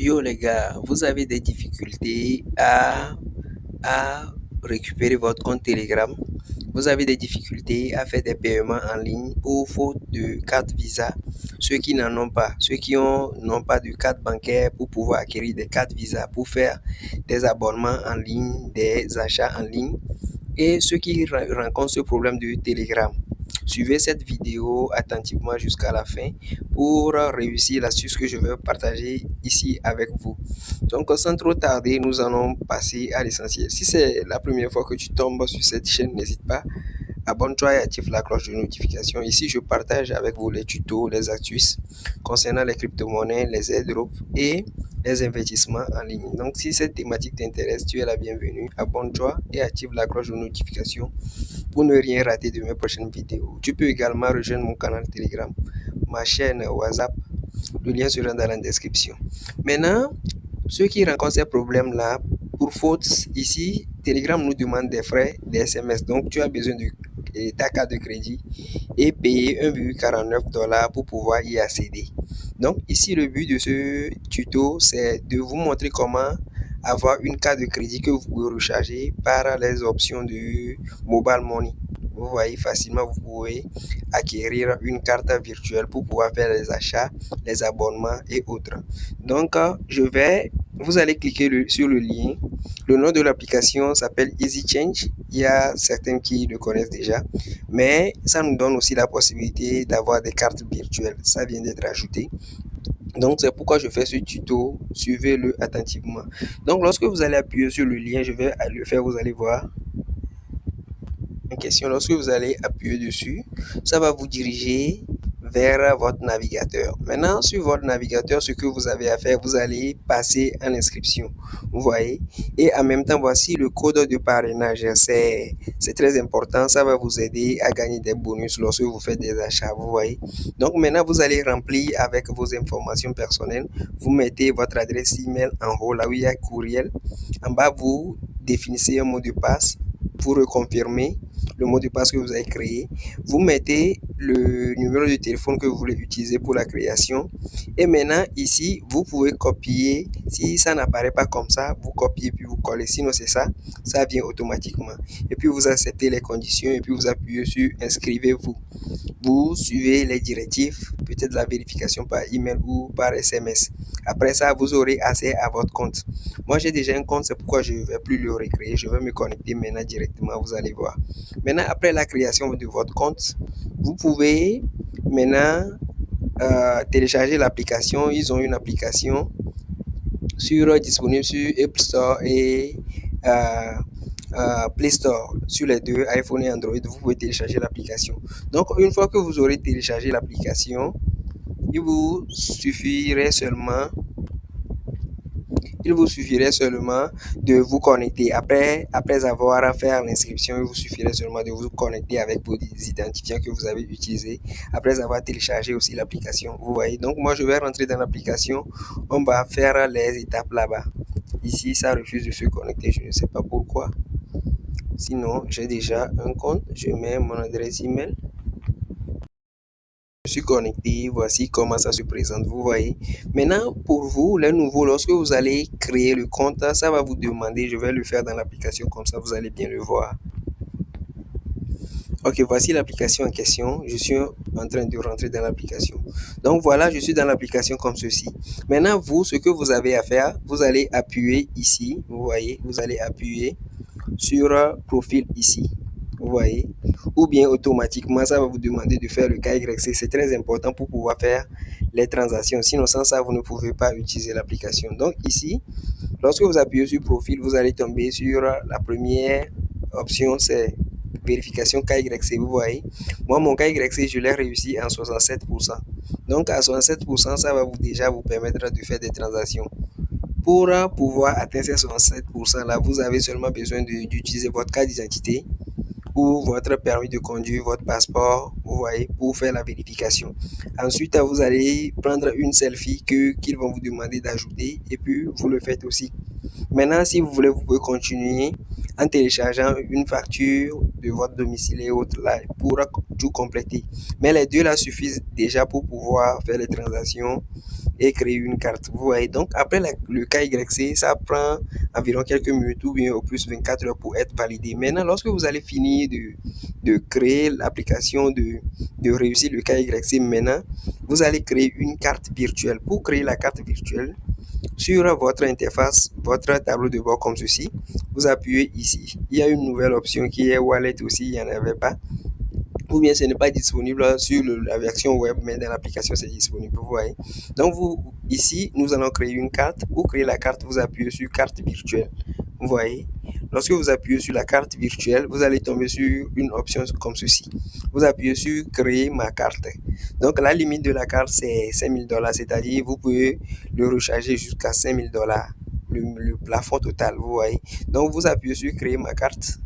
Yo les gars, vous avez des difficultés à récupérer votre compte Telegram. Vous avez des difficultés à faire des paiements en ligne ou faute de carte Visa. Ceux qui n'en ont pas, n'ont pas de carte bancaire pour pouvoir acquérir des cartes Visa pour faire des abonnements en ligne, des achats en ligne. Et ceux qui rencontrent ce problème de Telegram. Suivez cette vidéo attentivement jusqu'à la fin pour réussir l'astuce que je vais partager ici avec vous. Donc, sans trop tarder, nous allons passer à l'essentiel. Si c'est la première fois que tu tombes sur cette chaîne, n'hésite pas, abonne-toi et active la cloche de notification. Ici, je partage avec vous les tutos, les astuces concernant les crypto-monnaies, les airdrops et les investissements en ligne. Donc, si cette thématique t'intéresse, tu es la bienvenue. Abonne-toi et active la cloche de notification pour ne rien rater de mes prochaines vidéos. Tu peux également rejoindre mon canal Telegram, ma chaîne WhatsApp. Le lien sera dans la description. Maintenant, ceux qui rencontrent ces problèmes-là, pour faute, ici, Telegram nous demande des frais, des SMS. Donc, tu as besoin de ta carte de crédit et payer 1,49$ pour pouvoir y accéder. Donc, ici, le but de ce tuto, c'est de vous montrer comment avoir une carte de crédit que vous pouvez recharger par les options de Mobile Money. Vous voyez facilement, vous pouvez acquérir une carte virtuelle pour pouvoir faire les achats, les abonnements et autres. Donc, vous allez cliquer sur le lien. Le nom de l'application s'appelle Easy Change. Il y a certains qui le connaissent déjà, mais ça nous donne aussi la possibilité d'avoir des cartes virtuelles. Ça vient d'être ajouté. Donc, c'est pourquoi je fais ce tuto. Suivez-le attentivement. Donc, lorsque vous allez appuyer sur le lien, je vais le faire, vous allez voir une question. Lorsque vous allez appuyer dessus, ça va vous diriger vers votre navigateur. Maintenant, sur votre navigateur, ce que vous avez à faire, vous allez passer en inscription. Vous voyez? Et en même temps, voici le code de parrainage. C'est très important. Ça va vous aider à gagner des bonus lorsque vous faites des achats. Vous voyez? Donc, maintenant, vous allez remplir avec vos informations personnelles. Vous mettez votre adresse email en haut, là où il y a courriel. En bas, vous définissez un mot de passe pour reconfirmer le mot de passe que vous avez créé. Vous mettez le numéro de téléphone que vous voulez utiliser pour la création. Et maintenant, ici, vous pouvez copier. Si ça n'apparaît pas comme ça, vous copiez puis vous collez. Sinon, c'est ça, ça vient automatiquement. Et puis, vous acceptez les conditions et puis vous appuyez sur inscrivez-vous. Vous suivez les directives, peut-être la vérification par email ou par SMS. Après ça, vous aurez accès à votre compte. Moi, j'ai déjà un compte, c'est pourquoi je ne vais plus le recréer. Je vais me connecter maintenant directement, vous allez voir. Maintenant, après la création de votre compte, vous pouvez maintenant télécharger l'application. Ils ont une application disponible sur App Store et Play Store, sur les deux, iPhone et Android. Vous pouvez télécharger l'application. Donc, une fois que vous aurez téléchargé l'application, il vous suffirait seulement de vous connecter. Après avoir fait l'inscription, il vous suffirait seulement de vous connecter avec vos identifiants que vous avez utilisés après avoir téléchargé aussi l'application. Vous voyez, donc moi je vais rentrer dans l'application. On va faire les étapes là-bas. Ici, ça refuse de se connecter. Je ne sais pas pourquoi. Sinon, j'ai déjà un compte. Je mets mon adresse email. Je suis connecté, voici comment ça se présente, vous voyez. Maintenant, pour vous, les nouveaux, lorsque vous allez créer le compte, ça va vous demander, je vais le faire dans l'application, comme ça vous allez bien le voir. Ok, voici l'application en question. Je suis en train de rentrer dans l'application. Donc voilà, je suis dans l'application comme ceci. Maintenant, vous, ce que vous avez à faire, vous allez appuyer ici, vous voyez, vous allez appuyer sur profil ici. Vous voyez, ou bien automatiquement, ça va vous demander de faire le KYC. C'est très important pour pouvoir faire les transactions. Sinon, sans ça, vous ne pouvez pas utiliser l'application. Donc ici, lorsque vous appuyez sur profil, vous allez tomber sur la première option, c'est vérification KYC. Vous voyez, moi, mon KYC, je l'ai réussi en 67%. Donc à 67%, ça va déjà vous permettre de faire des transactions. Pour pouvoir atteindre ces 67% là, vous avez seulement besoin d'utiliser votre carte d'identité ou votre permis de conduire, votre passeport, vous voyez, pour faire la vérification. Ensuite, vous allez prendre une selfie qu'ils vont vous demander d'ajouter et puis vous le faites aussi. Maintenant, si vous voulez, vous pouvez continuer en téléchargeant une facture de votre domicile et autres là pour tout compléter. Mais les deux là suffisent déjà pour pouvoir faire les transactions et créer une carte. Vous voyez, donc après le KYC, ça prend environ quelques minutes ou bien au plus 24 heures pour être validé. Maintenant, lorsque vous allez finir de créer l'application, de réussir le KYC, maintenant, vous allez créer une carte virtuelle. Pour créer la carte virtuelle, sur votre interface, votre tableau de bord comme ceci, vous appuyez ici. Il y a une nouvelle option qui est Wallet aussi, il n'y en avait pas. Ou bien ce n'est pas disponible sur la version web, mais dans l'application c'est disponible, vous voyez. Donc ici, nous allons créer une carte. Pour créer la carte, vous appuyez sur carte virtuelle. Vous voyez, lorsque vous appuyez sur la carte virtuelle, vous allez tomber sur une option comme ceci. Vous appuyez sur créer ma carte. Donc la limite de la carte c'est 5000 $, c'est-à-dire vous pouvez le recharger jusqu'à 5000 $, le plafond total, vous voyez. Donc vous appuyez sur créer ma carte.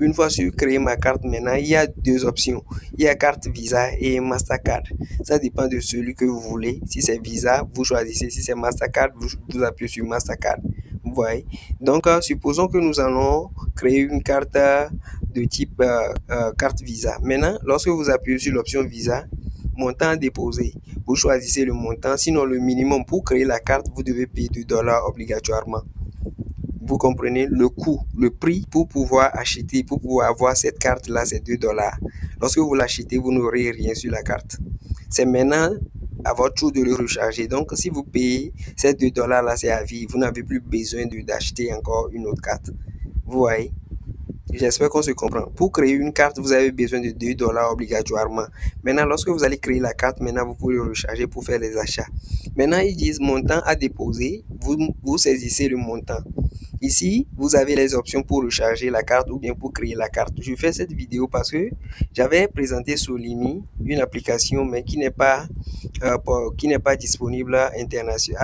Une fois sur créer ma carte, maintenant, il y a deux options. Il y a carte Visa et Mastercard. Ça dépend de celui que vous voulez. Si c'est Visa, vous choisissez. Si c'est Mastercard, vous appuyez sur Mastercard. Vous voyez. Donc, supposons que nous allons créer une carte de type carte Visa. Maintenant, lorsque vous appuyez sur l'option Visa, montant déposé, vous choisissez le montant. Sinon, le minimum pour créer la carte, vous devez payer $2 obligatoirement. Vous comprenez, le coût, le prix pour pouvoir acheter, pour pouvoir avoir cette carte-là, c'est $2. Lorsque vous l'achetez, vous n'aurez rien sur la carte. C'est maintenant à votre tour de le recharger. Donc, si vous payez ces $2-là, c'est à vie. Vous n'avez plus besoin d'acheter encore une autre carte. Vous voyez? J'espère qu'on se comprend. Pour créer une carte, vous avez besoin de $2 obligatoirement. Maintenant, lorsque vous allez créer la carte, maintenant, vous pouvez le recharger pour faire les achats. Maintenant, ils disent montant à déposer. Vous saisissez le montant. Ici, vous avez les options pour recharger la carte ou bien pour créer la carte. Je fais cette vidéo parce que j'avais présenté Solimi, une application, mais qui n'est pas disponible à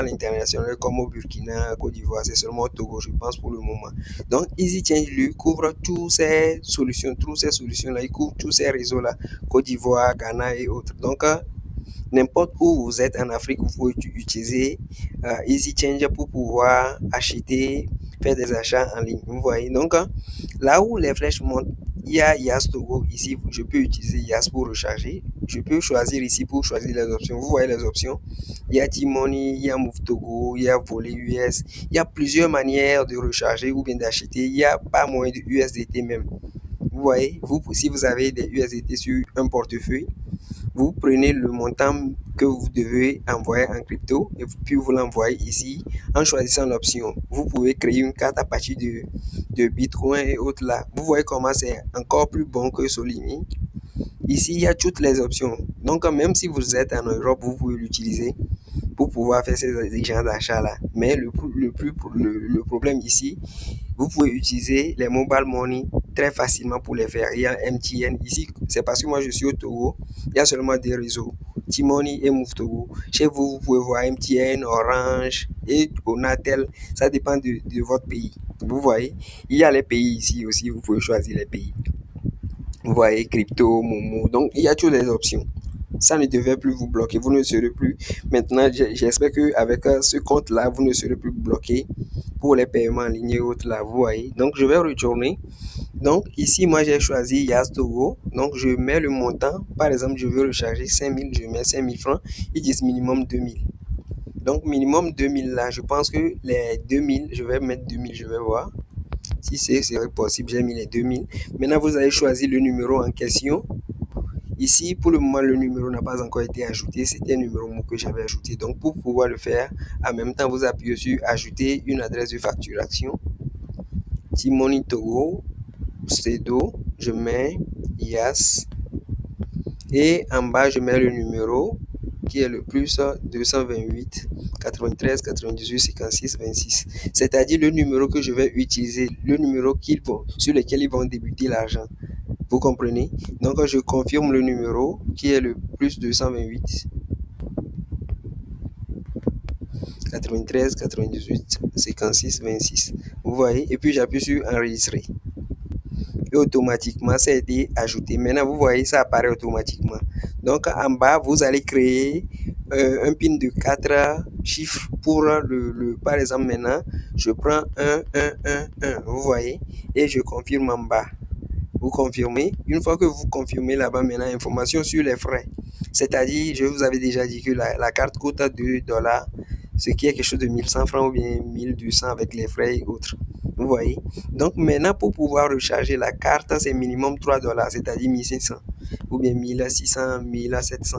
l'international comme au Burkina, Côte d'Ivoire. C'est seulement au Togo, je pense, pour le moment. Donc, EasyChange lui couvre toutes ces solutions-là. Il couvre tous ces réseaux-là, Côte d'Ivoire, Ghana et autres. Donc, n'importe où vous êtes en Afrique, vous pouvez utiliser EasyChange pour pouvoir acheter, faire des achats en ligne. Vous voyez, donc là où les flèches montent, il y a Yas Togo. Ici, je peux utiliser Yas pour recharger. Je peux choisir ici pour choisir les options. Vous voyez les options. Il y a T-Money, il y a Move Togo, il y a Volley US. Il y a plusieurs manières de recharger ou bien d'acheter. Il n'y a pas moyen de USDT même. Vous voyez, si vous avez des USDT sur un portefeuille, vous prenez le montant que vous devez envoyer en crypto et puis vous l'envoyez ici en choisissant l'option. Vous pouvez créer une carte à partir de Bitcoin et autres là. Vous voyez comment c'est encore plus bon que Solimi. Ici, il y a toutes les options. Donc, même si vous êtes en Europe, vous pouvez l'utiliser pour pouvoir faire ces genres d'achats-là. Mais le problème ici, vous pouvez utiliser les mobile money très facilement pour les faire. Il y a MTN ici, c'est parce que moi je suis au Togo, il y a seulement des réseaux, T-Money et Move Togo. Chez vous, vous pouvez voir MTN, Orange et Onatel, ça dépend de votre pays. Vous voyez, il y a les pays ici aussi, vous pouvez choisir les pays. Vous voyez, crypto, Momo, donc il y a toutes les options. Ça ne devait plus vous bloquer, vous ne serez plus. Maintenant, j'espère qu'avec ce compte-là, vous ne serez plus bloqué pour les paiements en ligne et autres là, vous voyez. Donc, je vais retourner. Donc, ici, moi, j'ai choisi Yas Togo. Donc, je mets le montant. Par exemple, je veux recharger 5000, je mets 5000 francs. Ils disent minimum 2000. Donc, minimum 2000 là, je pense que les 2000, je vais mettre 2000, je vais voir. Si c'est possible, j'ai mis les 2000. Maintenant, vous allez choisir le numéro en question. Ici, pour le moment, le numéro n'a pas encore été ajouté. C'était un numéro que j'avais ajouté. Donc, pour pouvoir le faire, en même temps, vous appuyez sur ajouter une adresse de facturation. T-Money Togo, Cedo, je mets Yas. Et en bas, je mets le numéro qui est le plus 228 93 98 56 26. C'est-à-dire le numéro que je vais utiliser, le numéro sur lequel ils vont débuter l'argent. Vous comprenez? Donc, je confirme le numéro qui est le plus 228 93 98 56 26. Vous voyez? Et puis, j'appuie sur enregistrer. Et automatiquement, ça a été ajouté. Maintenant, vous voyez, ça apparaît automatiquement. Donc, en bas, vous allez créer un PIN de 4 chiffres pour par exemple, maintenant, je prends 1, 1, 1, 1. Vous voyez? Et je confirme en bas. Vous confirmez. Une fois que vous confirmez là-bas, maintenant, information sur les frais. C'est-à-dire, je vous avais déjà dit que la carte coûte 2 dollars, ce qui est quelque chose de 1100 francs ou bien 1200 avec les frais et autres. Vous voyez? Donc maintenant, pour pouvoir recharger la carte, c'est minimum 3 dollars, c'est-à-dire 1500 ou bien 1600, 1700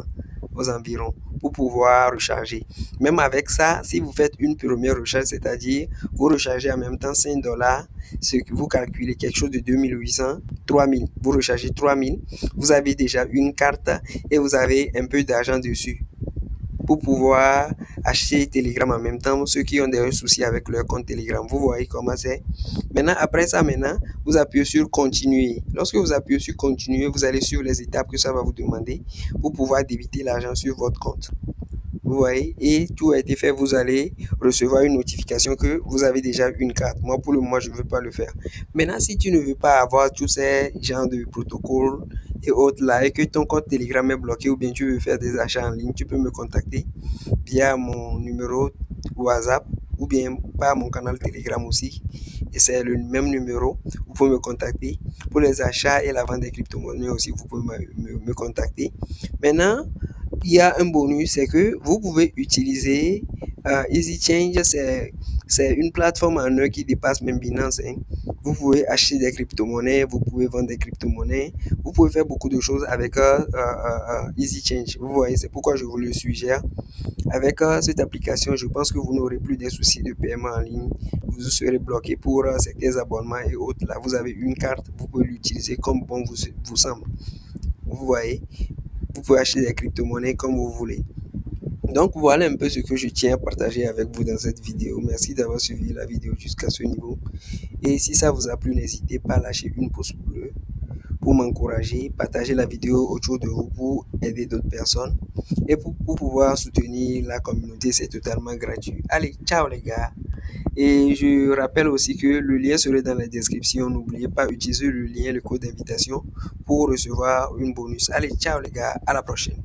aux environs pour pouvoir recharger. Même avec ça, si vous faites une première recharge, c'est-à-dire vous rechargez en même temps 5 dollars, ce que vous calculez quelque chose de 2800, 3000, vous rechargez 3000, vous avez déjà une carte et vous avez un peu d'argent dessus pour pouvoir acheter Telegram en même temps, ceux qui ont des soucis avec leur compte Telegram. Vous voyez comment c'est. Maintenant, après ça, vous appuyez sur continuer. Lorsque vous appuyez sur continuer, vous allez sur les étapes que ça va vous demander pour pouvoir débiter l'argent sur votre compte. Vous voyez, et tout a été fait, vous allez recevoir une notification que vous avez déjà une carte. Moi, pour le moment, je ne veux pas le faire. Maintenant, si tu ne veux pas avoir tous ces genres de protocoles et autres là, et que ton compte Telegram est bloqué ou bien tu veux faire des achats en ligne, tu peux me contacter via mon numéro WhatsApp ou bien par mon canal Telegram aussi. Et c'est le même numéro. Vous pouvez me contacter. Pour les achats et la vente des crypto-monnaies aussi, vous pouvez me contacter. Maintenant, il y a un bonus, c'est que vous pouvez utiliser EasyChange, c'est une plateforme en eux qui dépasse même Binance. Hein. Vous pouvez acheter des crypto-monnaies, vous pouvez vendre des crypto-monnaies, vous pouvez faire beaucoup de choses avec EasyChange. Vous voyez, c'est pourquoi je vous le suggère. Avec cette application, je pense que vous n'aurez plus des soucis de paiement en ligne. Vous serez bloqué pour certains abonnements et autres. Là, vous avez une carte, vous pouvez l'utiliser comme bon vous semble. Vous voyez, vous pouvez acheter des crypto-monnaies comme vous voulez. Donc voilà un peu ce que je tiens à partager avec vous dans cette vidéo. Merci d'avoir suivi la vidéo jusqu'à ce niveau. Et si ça vous a plu, n'hésitez pas à lâcher une pouce bleue pour m'encourager, partager la vidéo autour de vous pour aider d'autres personnes. Et pour pouvoir soutenir la communauté, c'est totalement gratuit. Allez, ciao les gars. Et je rappelle aussi que le lien serait dans la description. N'oubliez pas d'utiliser le lien, le code d'invitation pour recevoir une bonus. Allez, ciao les gars, à la prochaine.